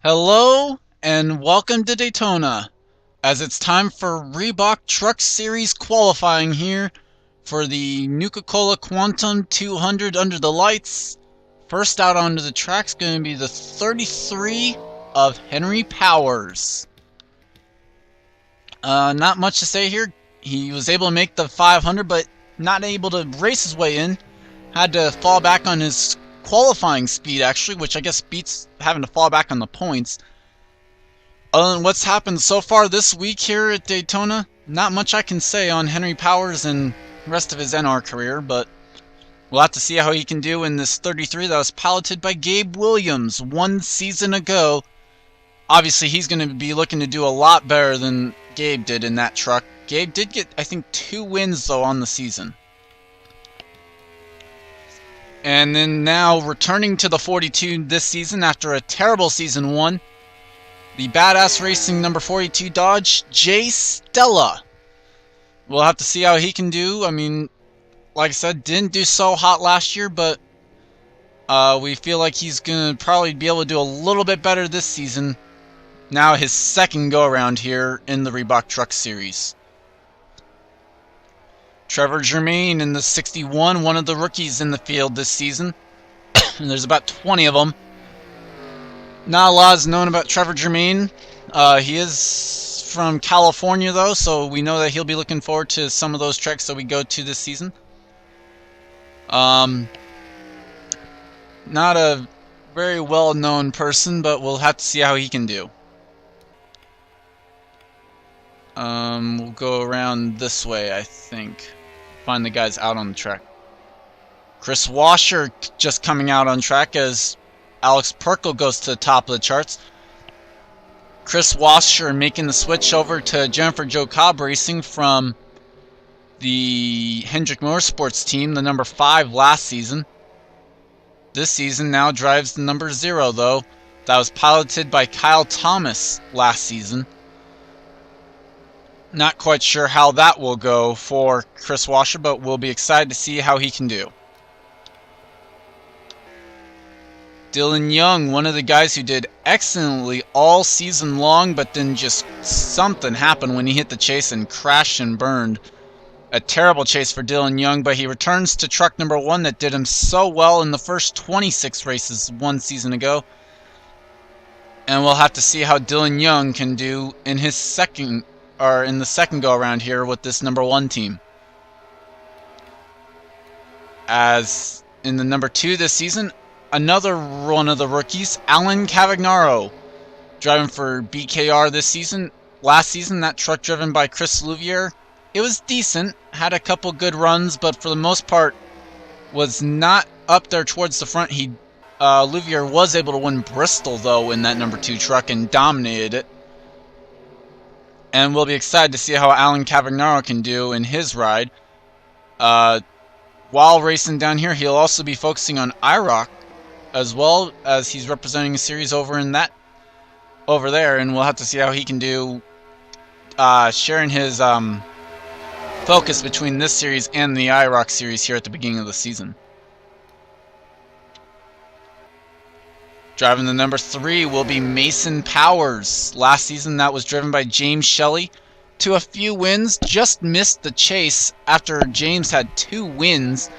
Hello and welcome to Daytona, as it's time for Reebok Truck Series qualifying here for the Nuka Cola Quantum 200 under the lights. First out onto the track is going to be the 33 of Henry Powers. Not much to say here. He was able to make the 500, but not able to race his way in. Had to fall back on his qualifying speed, actually, which I guess beats having to fall back on the points. Other than what's happened so far this week here at Daytona, not much I can say on Henry Powers and the rest of his NR career, but we'll have to see how he can do in this 33 that was piloted by Gabe Williams 1 season ago. Obviously, he's going to be looking to do a lot better than Gabe did in that truck. Gabe did get, I think, 2 wins, though, on the season. And then now, returning to the 42 this season after a terrible season 1, the Badass Racing number 42 Dodge, Jay Stella. We'll have to see how he can do. I mean, like I said, didn't do so hot last year, but we feel like he's going to probably be able to do a little bit better this season. Now his second go-around here in the Reebok Truck Series. Trevor Germain in the 61, one of the rookies in the field this season. And there's about 20 of them. Not a lot is known about Trevor Germain. He is from California, though, so we know that he'll be looking forward to some of those tracks that we go to this season. Not a very well-known person, but we'll have to see how he can do. We'll go around this way, I think. Find the guys out on the track. Chris Washer just coming out on track as Alex Perkle goes to the top of the charts. Chris Washer making the switch over to Jennifer Jo Cobb Racing from the Hendrick Motorsports team, the number 5 last season. This season now drives the number 0, though. That was piloted by Kyle Thomas last season. Not quite sure how that will go for Chris Washer, but we'll be excited to see how he can do. Dylan Young, one of the guys who did excellently all season long, but then just something happened when he hit the chase and crashed and burned. A terrible chase for Dylan Young, but he returns to truck number 1 that did him so well in the first 26 races 1 season ago. And we'll have to see how Dylan Young can do in his second go around here with this number 1 team. As in the number 2 this season, another one of the rookies, Alan Cavagnaro, driving for BKR this season. Last season, that truck driven by Chris Louvier, it was decent, had a couple good runs, but for the most part was not up there towards the front. Louvier was able to win Bristol, though, in that number 2 truck and dominated it. And we'll be excited to see how Alan Cavagnaro can do in his ride. While racing down here, he'll also be focusing on IROC, as well as he's representing a series over there, and we'll have to see how he can do sharing his focus between this series and the IROC series here at the beginning of the season. Driving the number 3 will be Mason Powers. Last season that was driven by James Shelley to a few wins, just missed the chase after James had 2 wins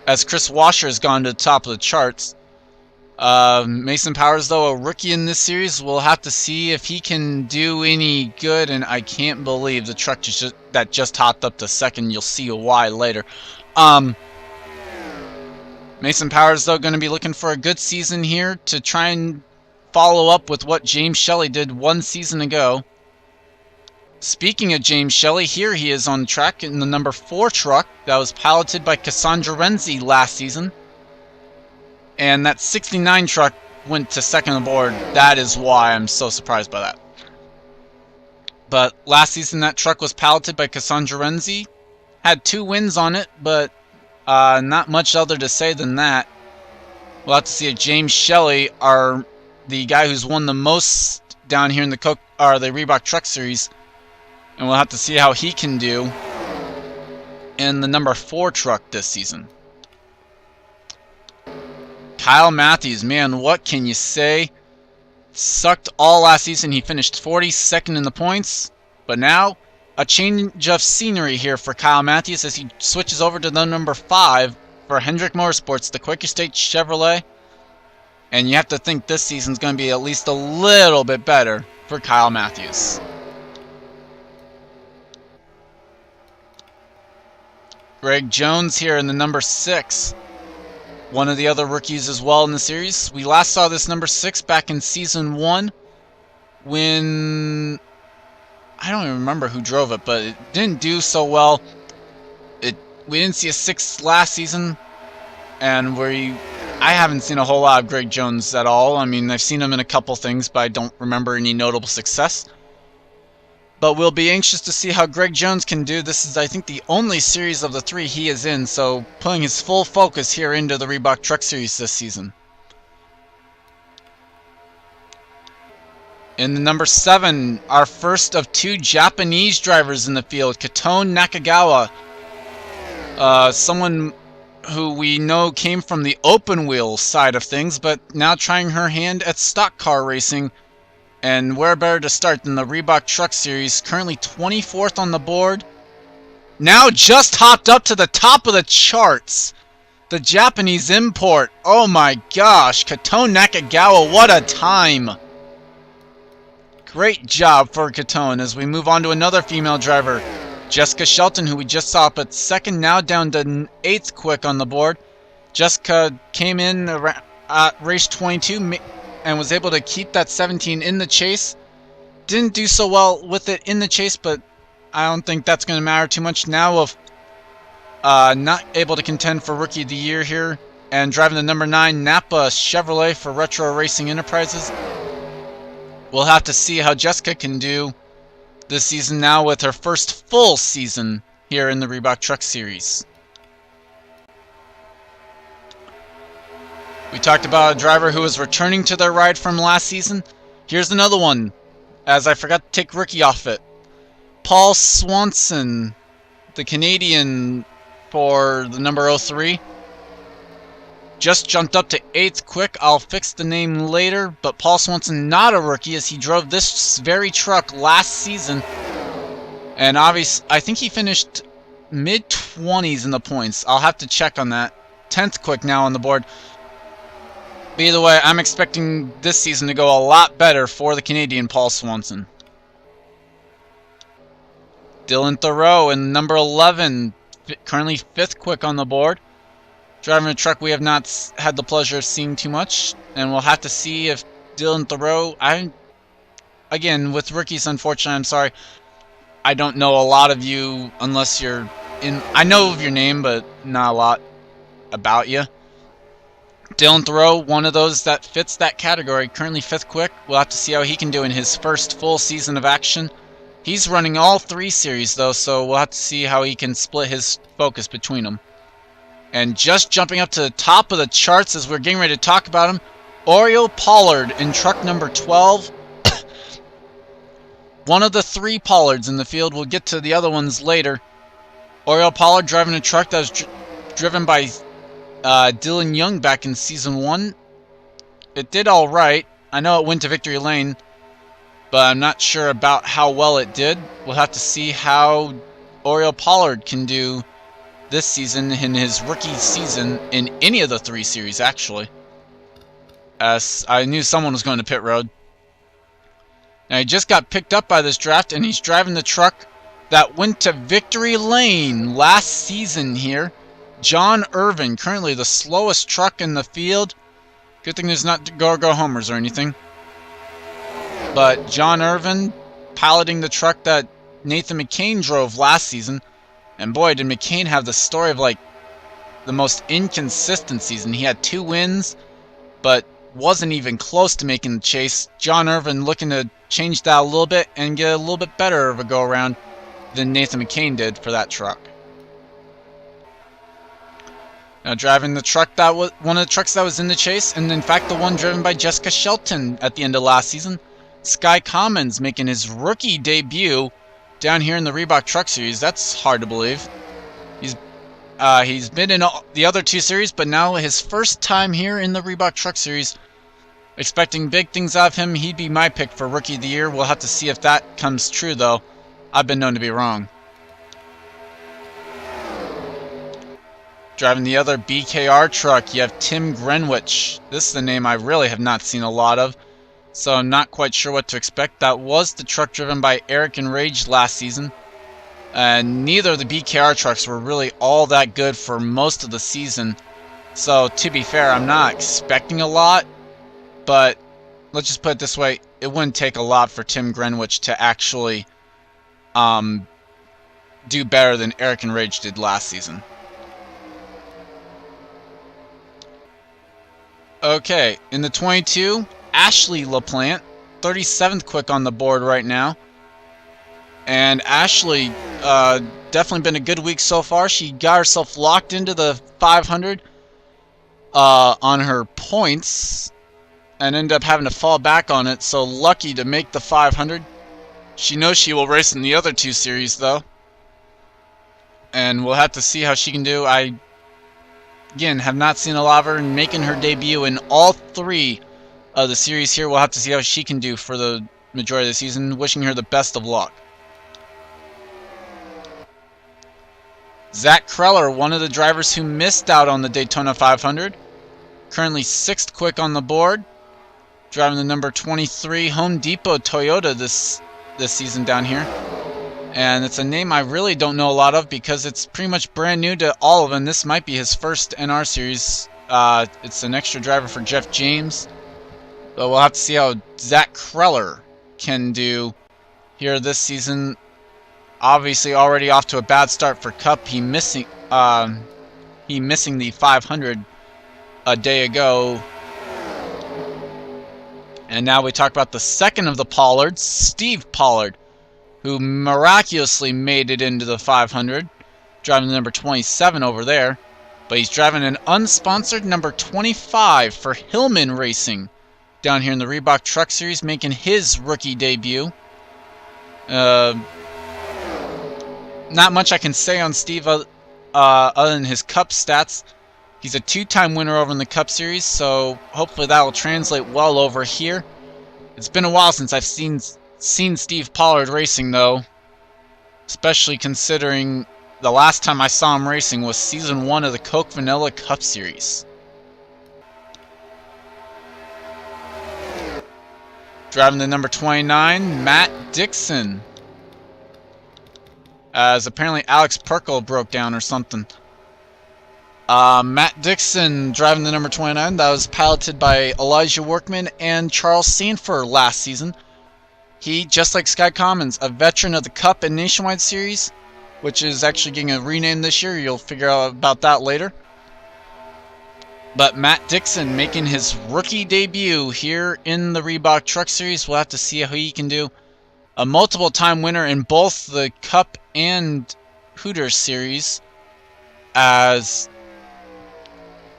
as Chris Washer has gone to the top of the charts. Mason Powers, though, a rookie in this series, we'll have to see if he can do any good, and I can't believe the truck that just hopped up to second. You'll see why later. Mason Powers, though, going to be looking for a good season here to try and follow up with what James Shelley did 1 season ago. Speaking of James Shelley, here he is on track in the number 4 truck that was piloted by Cassandra Renzi last season. And that 69 truck went to second on the board. That is why I'm so surprised by that. But last season that truck was piloted by Cassandra Renzi. Had 2 wins on it, but not much other to say than that. We'll have to see if James Shelley, the guy who's won the most down here in the Reebok Truck Series, and we'll have to see how he can do in the number 4 truck this season. Kyle Matthews, man, what can you say? sucked all last season. He finished 42nd in the points. But now, a change of scenery here for Kyle Matthews as he switches over to the number 5 for Hendrick Motorsports, the Quaker State Chevrolet. And you have to think this season's going to be at least a little bit better for Kyle Matthews. Greg Jones here in the number 6. One of the other rookies as well in the series. We last saw this number 6 back in Season 1 when... I don't even remember who drove it, but it didn't do so well. We didn't see a 6 last season, and I haven't seen a whole lot of Greg Jones at all. I mean, I've seen him in a couple things, but I don't remember any notable success. But we'll be anxious to see how Greg Jones can do. This is, I think, the only series of the 3 he is in, so putting his full focus here into the Reebok Truck Series this season. In the number 7, our first of 2 Japanese drivers in the field, Katone Nakagawa. Someone who we know came from the open wheel side of things, but now trying her hand at stock car racing. And where better to start than the Reebok Truck Series, currently 24th on the board. Now just hopped up to the top of the charts. The Japanese import. Oh my gosh, Katone Nakagawa, what a time. Great job for Katone as we move on to another female driver. Jessica Shelton, who we just saw up at 2nd, now down to 8th quick on the board. Jessica came in at race 22 and was able to keep that 17 in the chase. Didn't do so well with it in the chase, but I don't think that's going to matter too much now of not able to contend for Rookie of the Year here. And driving the number 9 Napa Chevrolet for Retro Racing Enterprises. We'll have to see how Jessica can do this season now with her first full season here in the Reebok Truck Series. We talked about a driver who was returning to their ride from last season. Here's another one, as I forgot to take rookie off it. Paul Swanson, the Canadian for the number 03. Just jumped up to 8th quick. I'll fix the name later, but Paul Swanson not a rookie as he drove this very truck last season. And obviously, I think he finished mid-20s in the points. I'll have to check on that. 10th quick now on the board. But either way, I'm expecting this season to go a lot better for the Canadian Paul Swanson. Dylan Thoreau in number 11, currently 5th quick on the board. Driving a truck we have not had the pleasure of seeing too much, and we'll have to see if Dylan Thoreau... Again, with rookies, unfortunately, I'm sorry. I don't know a lot of you unless you're in... I know of your name, but not a lot about you. Dylan Thoreau, one of those that fits that category, currently 5th quick. We'll have to see how he can do in his first full season of action. He's running all 3 series, though, so we'll have to see how he can split his focus between them. And just jumping up to the top of the charts as we're getting ready to talk about him, Oriole Pollard in truck number 12. One of the 3 Pollards in the field. We'll get to the other ones later. Oriole Pollard driving a truck that was driven by Dylan Young back in Season 1. It did alright. I know it went to victory lane, but I'm not sure about how well it did. We'll have to see how Oriole Pollard can do this season in his rookie season in any of the 3 series, actually. As I knew someone was going to pit road. Now, he just got picked up by this draft, and he's driving the truck that went to victory lane last season here. John Irvin, currently the slowest truck in the field. Good thing there's not go-go homers or anything. But John Irvin piloting the truck that Nathan McCain drove last season. And boy, did McCain have the story of, like, the most inconsistent season. He had 2 wins, but wasn't even close to making the chase. John Irvin looking to change that a little bit and get a little bit better of a go-around than Nathan McCain did for that truck. Now driving the truck that was one of the trucks that was in the chase, and in fact the one driven by Jessica Shelton at the end of last season. Sky Commons making his rookie debut down here in the Reebok Truck Series. That's hard to believe. He's been in the other 2 series, but now his first time here in the Reebok Truck Series. Expecting big things out of him, he'd be my pick for Rookie of the Year. We'll have to see if that comes true, though. I've been known to be wrong. Driving the other BKR truck, you have Tim Greenwich. This is a name I really have not seen a lot of, so I'm not quite sure what to expect. That was the truck driven by Eric and Rage last season. And neither of the BKR trucks were really all that good for most of the season. So, to be fair, I'm not expecting a lot. But let's just put it this way, it wouldn't take a lot for Tim Greenwich to actually do better than Eric and Rage did last season. Okay, in the 22, Ashley LaPlante, 37th quick on the board right now. And Ashley, definitely been a good week so far. She got herself locked into the 500 on her points. And end up having to fall back on it, so lucky to make the 500. She knows she will race in the other two series, though. And we'll have to see how she can do. I, again, have not seen a lot of her making her debut in all three of the series here. We'll have to see how she can do for the majority of the season. Wishing her the best of luck. Zach Kreller, one of the drivers who missed out on the Daytona 500. Currently 6th quick on the board. Driving the number 23 Home Depot Toyota this season down here. And it's a name I really don't know a lot of because it's pretty much brand new to all of them. This might be his first NR series. It's an extra driver for Jeff James. But we'll have to see how Zach Kreller can do here this season. Obviously already off to a bad start for Cup. He missing the 500 a day ago. And now we talk about the second of the Pollards, Steve Pollard, who miraculously made it into the 500, driving the number 27 over there. But he's driving an unsponsored number 25 for Hillman Racing down here in the Reebok Truck Series, making his rookie debut. Not much I can say on Steve other than his Cup stats. He's a 2-time winner over in the Cup Series, so hopefully that will translate well over here. It's been a while since I've seen Steve Pollard racing, though, especially considering the last time I saw him racing was Season 1 of the Coke Vanilla Cup Series. Driving the number 29, Matt Dixon. As apparently Alex Perkle broke down or something. Matt Dixon driving the number 29. That was piloted by Elijah Workman and Charles Sanford last season. He, just like Sky Commons, a veteran of the Cup and Nationwide Series, which is actually getting a rename this year. You'll figure out about that later. But Matt Dixon making his rookie debut here in the Reebok Truck Series. We'll have to see how he can do. A multiple-time winner in both the Cup and Hooters Series. As,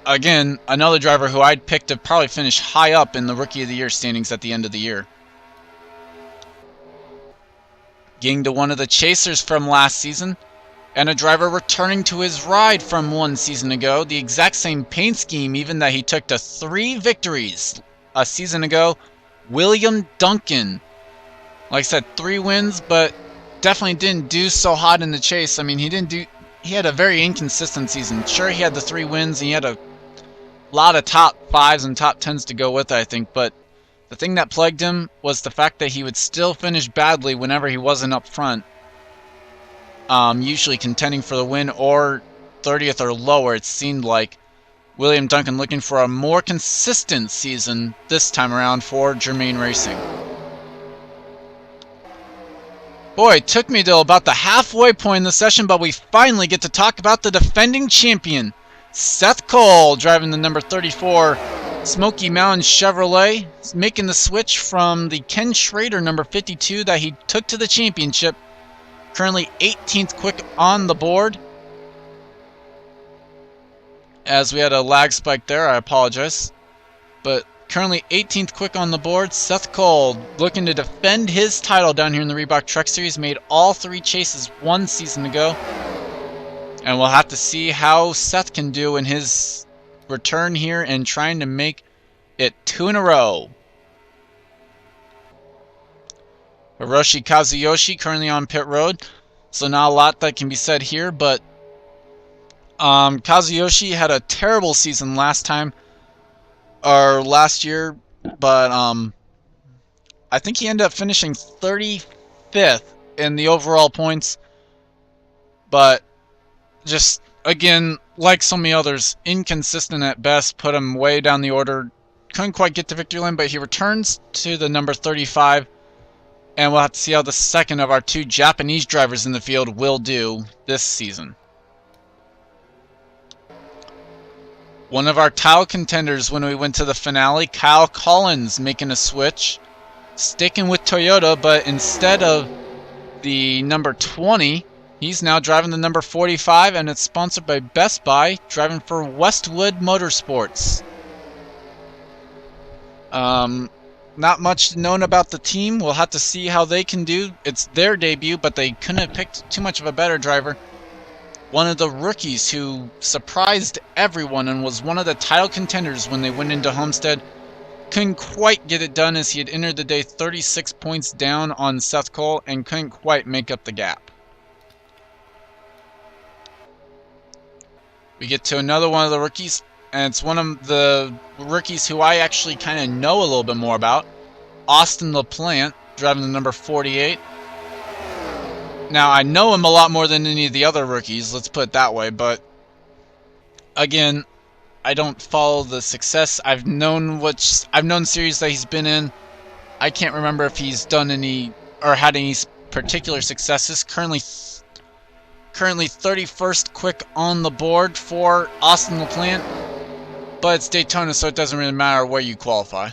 again, another driver who I'd pick to probably finish high up in the Rookie of the Year standings at the end of the year. Getting to one of the chasers from last season. And a driver returning to his ride from one season ago. The exact same paint scheme even that he took to 3 victories a season ago. William Duncan. Like I said, 3 wins, but definitely didn't do so hot in the chase. I mean, he had a very inconsistent season. Sure, he had the 3 wins, and he had a lot of top 5s and top 10s to go with, I think. But the thing that plagued him was the fact that he would still finish badly whenever he wasn't up front. Usually contending for the win or 30th or lower, it seemed like. William Duncan looking for a more consistent season this time around for Germain Racing. Boy, it took me till about the halfway point in the session, but we finally get to talk about the defending champion, Seth Cole, driving the number 34 Smoky Mountain Chevrolet, making the switch from the Ken Schrader number 52 that he took to the championship. Currently 18th quick on the board. As we had a lag spike there, I apologize. But currently 18th quick on the board. Seth Cole looking to defend his title down here in the Reebok Truck Series. Made all 3 chases 1 season ago. And we'll have to see how Seth can do in his return here and trying to make it 2 in a row. Hiroshi Kazuyoshi currently on pit road, so not a lot that can be said here, but Kazuyoshi had a terrible season last year, but I think he ended up finishing 35th in the overall points, but just, again, like so many others, inconsistent at best, put him way down the order, couldn't quite get to victory lane, but he returns to the number 35, and we'll have to see how the second of our 2 Japanese drivers in the field will do this season. One of our title contenders when we went to the finale, Kyle Collins, making a switch, sticking with Toyota, but instead of the number 20, he's now driving the number 45, and it's sponsored by Best Buy, driving for Westwood Motorsports. Not much known about the team. We'll have to see how they can do. It's their debut, but they couldn't have picked too much of a better driver. One of the rookies who surprised everyone and was one of the title contenders when they went into Homestead. Couldn't quite get it done as he had entered the day 36 points down on Seth Cole and couldn't quite make up the gap. We get to another one of the rookies, and it's one of the rookies who I actually kind of know a little bit more about. Austin LaPlante, driving the number 48. Now, I know him a lot more than any of the other rookies, let's put it that way, but again, I don't follow the success. I've known series that he's been in. I can't remember if he's done any or had any particular successes. Currently 31st quick on the board for Austin LaPlante, but it's Daytona, so it doesn't really matter where you qualify.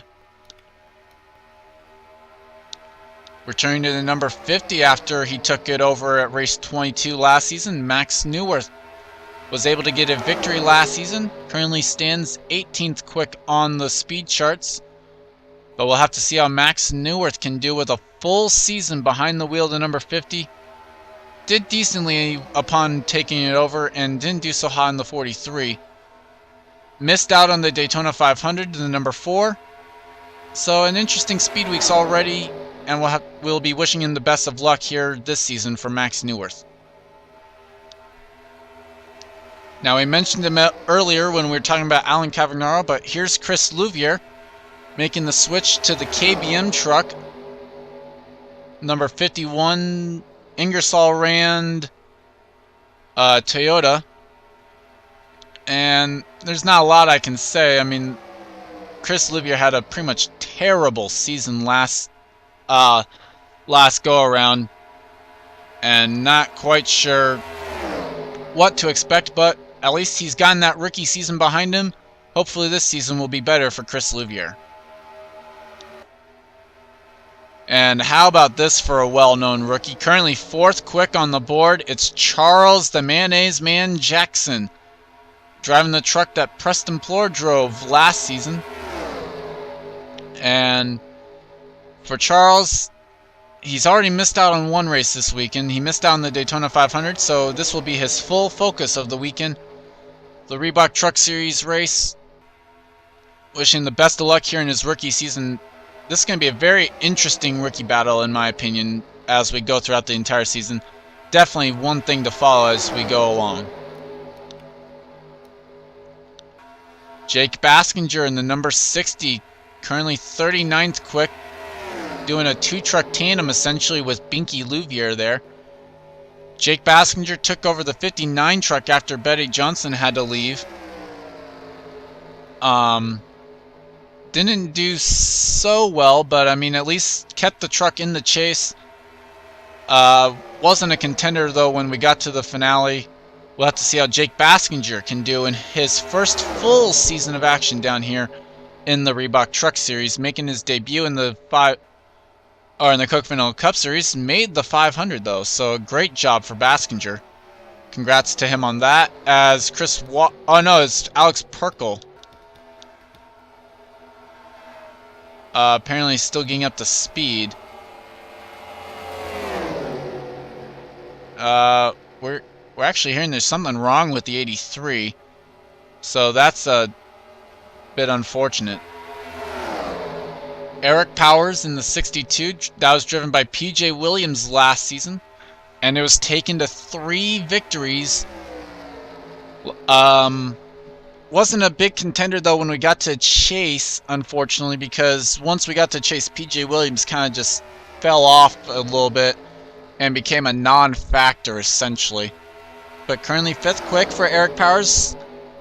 Returning to the number 50 after he took it over at race 22 last season, Max Neuwirth was able to get a victory last season. Currently stands 18th quick on the speed charts, but we'll have to see how Max Neuwirth can do with a full season behind the wheel of the number 50. Did decently upon taking it over and didn't do so hot in the 43. Missed out on the Daytona 500 to the number 4. So an interesting speed weeks already, and we'll be wishing him the best of luck here this season for Max Neuwirth. Now, we mentioned him earlier when we were talking about Alan Cavagnaro, but here's Chris Louvier making the switch to the KBM truck. Number 51, Ingersoll Rand Toyota. And there's not a lot I can say. I mean, Chris Louvier had a pretty much terrible season last go-around, and not quite sure what to expect, but at least he's gotten that rookie season behind him. Hopefully this season will be better for Chris Louvier. And how about this for a well-known rookie? Currently 4th quick on the board. It's Charles the Mayonnaise Man Jackson, driving the truck that Preston Plore drove last season. And for Charles, he's already missed out on one race this weekend. He missed out on the Daytona 500, so this will be his full focus of the weekend. The Reebok Truck Series race. Wishing the best of luck here in his rookie season. This is going to be a very interesting rookie battle, in my opinion, as we go throughout the entire season. Definitely one thing to follow as we go along. Jake Baskinger in the number 60, currently 39th quick, doing a 2-truck tandem essentially with Binky Louvier there. Jake Baskinger took over the 59 truck after Betty Johnson had to leave. Didn't do so well, but I mean, at least kept the truck in the chase. Wasn't a contender though when we got to the finale. We'll have to see how Jake Baskinger can do in his first full season of action down here in the Reebok Truck Series, making his debut in the Coke Vanilla Cup Series. Made the 500 though, so great job for Baskinger. Congrats to him on that. As it's Alex Perkle. Apparently still getting up to speed. We're actually hearing there's something wrong with the 83. So that's a bit unfortunate. Eric Powers in the 62. That was driven by PJ Williams last season. And it was taken to 3 victories. Wasn't a big contender though when we got to Chase, unfortunately, because once we got to Chase, PJ Williams kind of just fell off a little bit and became a non-factor essentially. But currently 5th quick for Eric Powers.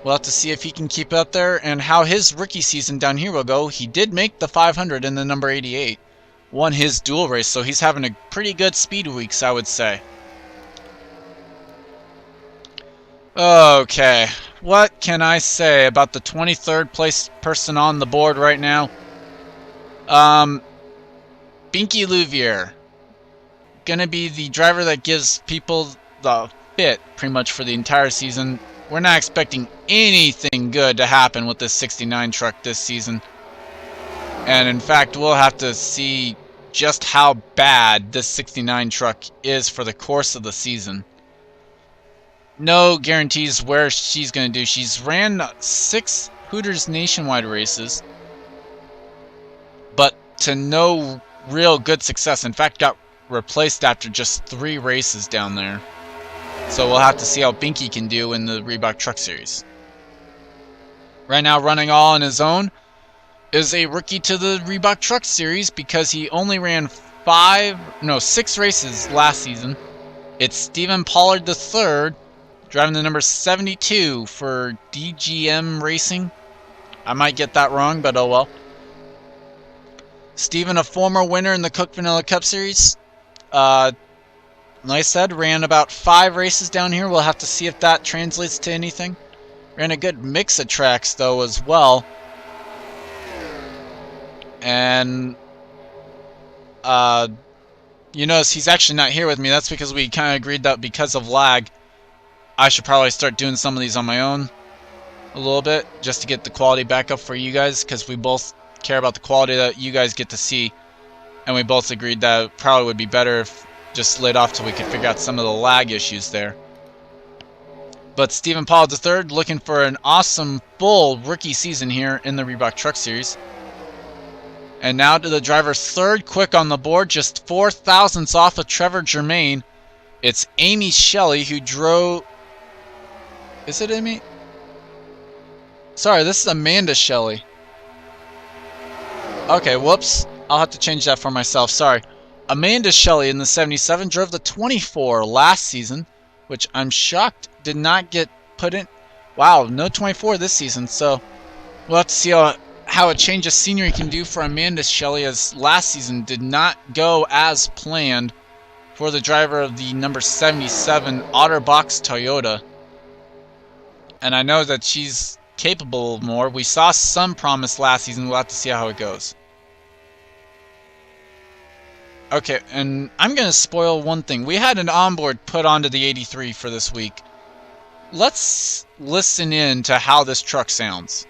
We'll have to see if he can keep up there and how his rookie season down here will go. He did make the 500 in the number 88. Won his dual race, so he's having a pretty good speed weeks, I would say. Okay, what can I say about the 23rd place person on the board right now? Binky Louvier. Gonna be the driver that gives people the fit pretty much for the entire season. We're not expecting anything good to happen with this 69 truck this season. And in fact, we'll have to see just how bad this 69 truck is for the course of the season. No guarantees where she's going to do. She's ran 6 Hooters nationwide races, but to no real good success. In fact, got replaced after just 3 races down there. So we'll have to see how Binky can do in the Reebok Truck Series. Right now, running all on his own is a rookie to the Reebok Truck Series because he only ran 6 races last season. It's Stephen Pollard III, driving the number 72 for DGM Racing. I might get that wrong, but oh well. Stephen, a former winner in the Coke Vanilla Cup Series. Like I said, ran about 5 races down here. We'll have to see if that translates to anything. Ran a good mix of tracks, though, as well. And, you notice he's actually not here with me. That's because we kind of agreed that because of lag, I should probably start doing some of these on my own a little bit, just to get the quality back up for you guys, because we both care about the quality that you guys get to see. And we both agreed that it probably would be better if just laid off till we could figure out some of the lag issues there. But Stephen Pollard III looking for an awesome full rookie season here in the Reebok Truck Series. And now to the driver's 3rd quick on the board, just 4 thousandths off of Trevor Germain. It's Amy Shelley who drove... Is it Amy? Sorry, this is Amanda Shelley. Okay, whoops. I'll have to change that for myself, sorry. Amanda Shelley in the 77 drove the 24 last season, which I'm shocked did not get put in. Wow, no 24 this season, so we'll have to see how a change of scenery can do for Amanda Shelley, as last season did not go as planned for the driver of the number 77 Otterbox Toyota. And I know that she's capable of more. We saw some promise last season. We'll have to see how it goes. Okay, and I'm going to spoil one thing. We had an onboard put onto the 83 for this week. Let's listen in to how this truck sounds.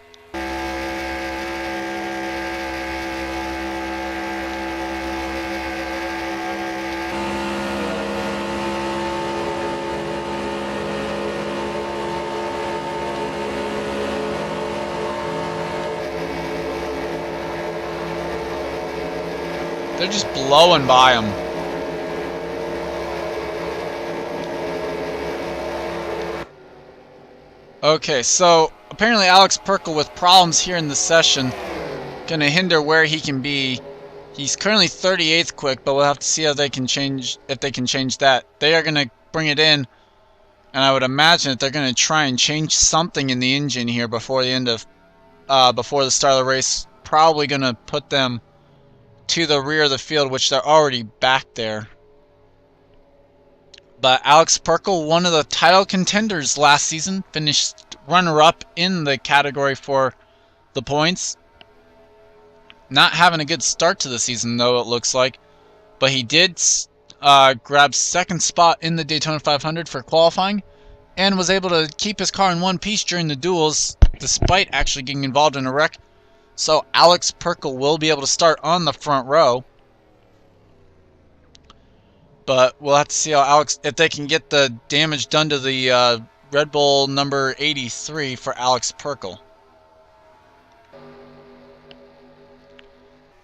They're just blowing by them. Okay, so apparently Alex Perkle with problems here in the session gonna hinder where he can be. He's currently 38th quick, but we'll have to see how they can change, if they can change that. They are gonna bring it in, and I would imagine that they're gonna try and change something in the engine here before the end of before the start of the race. Probably gonna put them to the rear of the field, which they're already back there. But Alex Perkle, one of the title contenders last season, finished runner-up in the category for the points. Not having a good start to the season, though, it looks like. But he did grab 2nd spot in the Daytona 500 for qualifying, and was able to keep his car in one piece during the duels, despite actually getting involved in a wreck. So Alex Perkle will be able to start on the front row. But we'll have to see how if they can get the damage done to the Red Bull number 83 for Alex Perkle.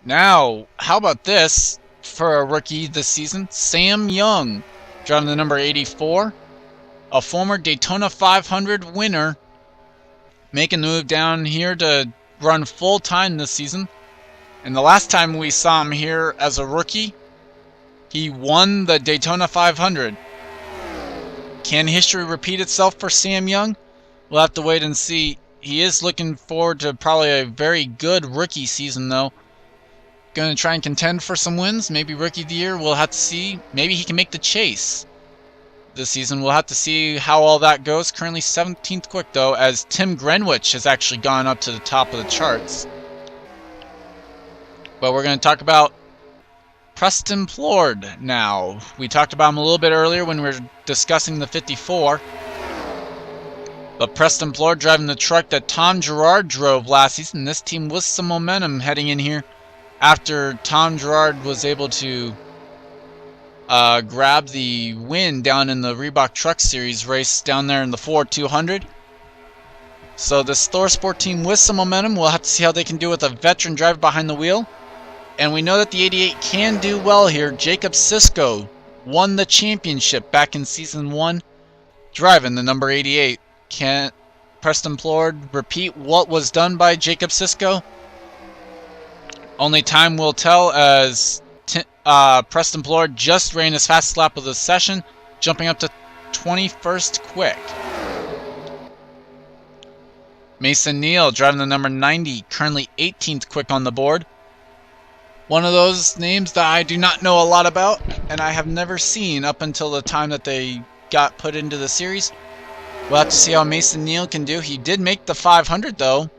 Now, how about this for a rookie this season? Sam Young, driving the number 84, a former Daytona 500 winner, making the move down here to run full-time this season. And the last time we saw him here as a rookie, he won the Daytona 500. Can history repeat itself for Sam Young? We'll have to wait and see. He is looking forward to probably a very good rookie season, though. Going to try and contend for some wins. Maybe Rookie of the Year. We'll have to see. Maybe he can make the chase this season. We'll have to see how all that goes. Currently 17th quick, though, as Tim Greenwich has actually gone up to the top of the charts. But we're going to talk about Preston Plord now. We talked about him a little bit earlier when we were discussing the 54. But Preston Plord driving the truck that Tom Gerard drove last season. This team with some momentum heading in here after Tom Gerard was able to grab the win down in the Reebok Truck Series race down there in the Ford 200. So this ThorSport team with some momentum. We'll have to see how they can do with a veteran driver behind the wheel. And we know that the 88 can do well here. Jacob Sisko won the championship back in Season 1, driving the number 88. Can Preston Plord repeat what was done by Jacob Sisko? Only time will tell, as Preston Plord just ran his fastest lap of the session, jumping up to 21st quick. Mason Neal driving the number 90, currently 18th quick on the board. One of those names that I do not know a lot about, and I have never seen up until the time that they got put into the series. We'll have to see how Mason Neal can do. He did make the 500, though,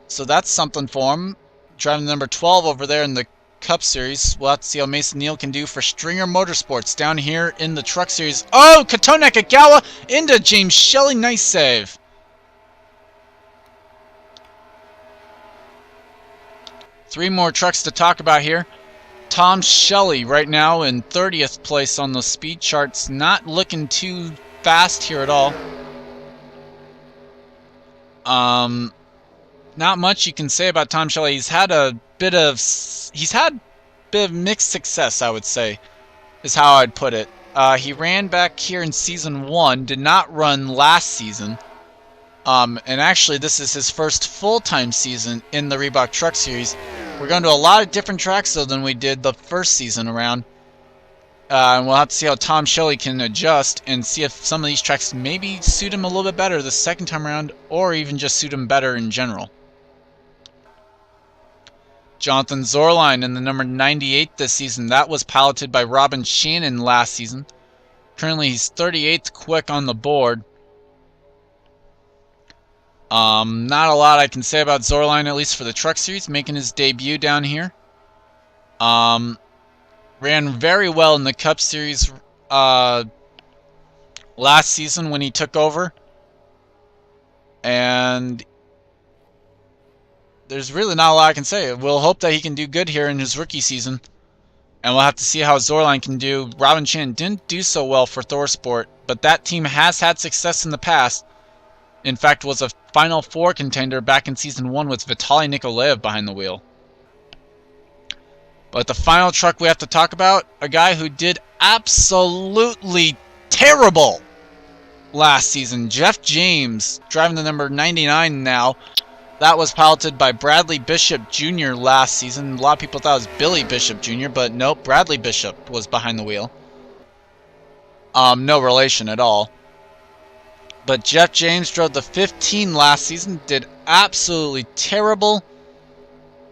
so that's something for him. Driving the number 12 over there in the Cup Series. We'll have to see how Mason Neal can do for Stringer Motorsports down here in the Truck Series. Oh, Kato Nakagawa into James Shelley. Nice save. Three more trucks to talk about here. Tom Shelley right now in 30th place on the speed charts. Not looking too fast here at all. Not much you can say about Tom Shelley. He's had a bit of mixed success, I would say, is how I'd put it. He ran back here in Season 1, did not run last season. And actually, this is his first full-time season in the Reebok Truck Series. We're going to a lot of different tracks, though, than we did the first season around. And we'll have to see how Tom Shelley can adjust and see if some of these tracks maybe suit him a little bit better the second time around, or even just suit him better in general. Jonathan Zorline in the number 98 this season. That was piloted by Robin Shannon last season. Currently, he's 38th quick on the board. Not a lot I can say about Zorline, at least for the Truck Series, making his debut down here. Ran very well in the Cup Series last season when he took over. And there's really not a lot I can say. We'll hope that he can do good here in his rookie season. And we'll have to see how Zorline can do. Robin Shannon didn't do so well for ThorSport, but that team has had success in the past. In fact, was a Final Four contender back in Season 1 with Vitaly Nikolaev behind the wheel. But the final truck we have to talk about, a guy who did absolutely terrible last season. Jeff James, driving the number 99 now. That was piloted by Bradley Bishop Jr. last season. A lot of people thought it was Billy Bishop Jr., but nope, Bradley Bishop was behind the wheel. No relation at all. But Jeff James drove the 15 last season, did absolutely terrible.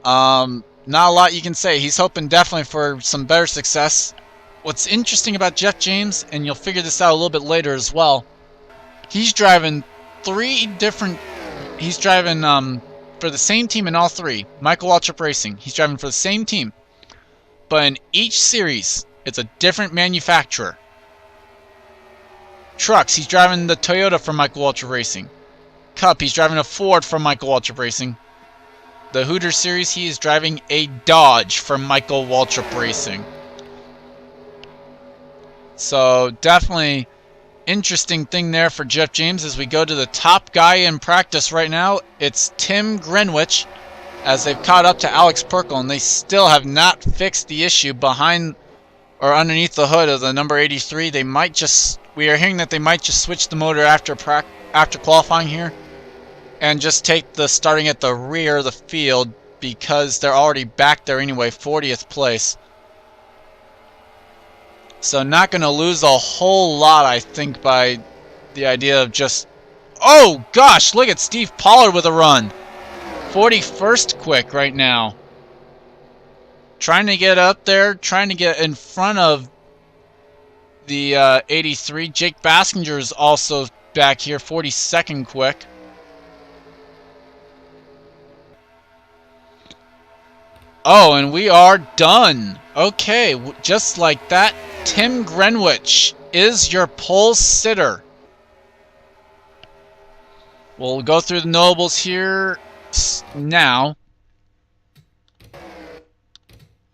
Not a lot you can say. He's hoping definitely for some better success. What's interesting about Jeff James, and you'll figure this out a little bit later as well, he's driving He's driving for the same team in all three. Michael Waltrip Racing. He's driving for the same team. But in each series, it's a different manufacturer. Trucks, he's driving the Toyota from Michael Waltrip Racing. Cup, he's driving a Ford from Michael Waltrip Racing. The Hooters Series, he is driving a Dodge from Michael Waltrip Racing. So definitely interesting thing there for Jeff James as we go to the top guy in practice right now. It's Tim Greenwich as they've caught up to Alex Perkle, and they still have not fixed the issue behind or underneath the hood of the number 83. They might just, we are hearing that they might just switch the motor after qualifying here and just take the starting at the rear of the field because they're already back there anyway, 40th place. So not going to lose a whole lot, I think, by the idea of just... Oh, gosh, look at Steve Pollard with a run. 41st quick right now. Trying to get up there, trying to get in front of the 83. Jake Baskinger is also back here, 42nd quick. Oh, and we are done. Okay, just like that, Tim Greenwich is your pole sitter. We'll go through the nobles here now.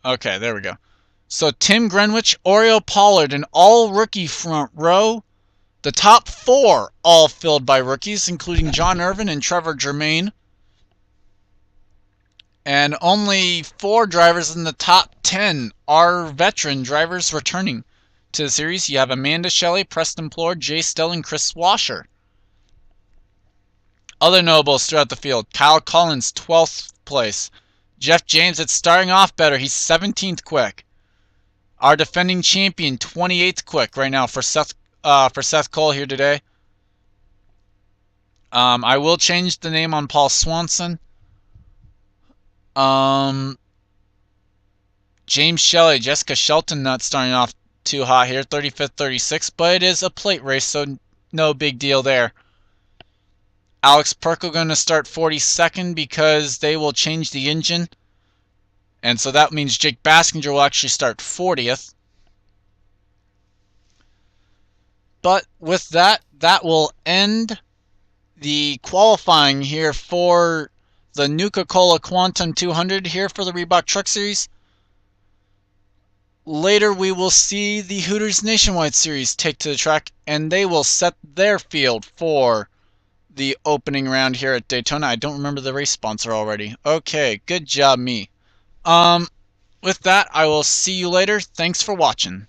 Okay, there we go. So Tim Greenwich, Oriole Pollard, an all-rookie front row. The top 4 all filled by rookies, including John Irvin and Trevor Germain. And only 4 drivers in the top 10 are veteran drivers returning to the series. You have Amanda Shelley, Preston Plord, Jay Still, and Chris Washer. Other notables throughout the field. Kyle Collins, 12th place. Jeff James, it's starting off better. He's 17th quick. Our defending champion, 28th quick right now for Seth Cole here today. I will change the name on Paul Swanson. James Shelley, Jessica Shelton not starting off too hot here, 35th, 36th, but it is a plate race, so no big deal there. Alex Perkle going to start 42nd because they will change the engine. And so that means Jake Baskinger will actually start 40th. But with that, that will end the qualifying here for the Nuka Cola Quantum 200 here for the Reebok Truck Series. Later we will see the Hooters Nationwide Series take to the track, and they will set their field for the opening round here at Daytona. I don't remember the race sponsor already. Okay, good job me. With that, I will see you later. Thanks for watching.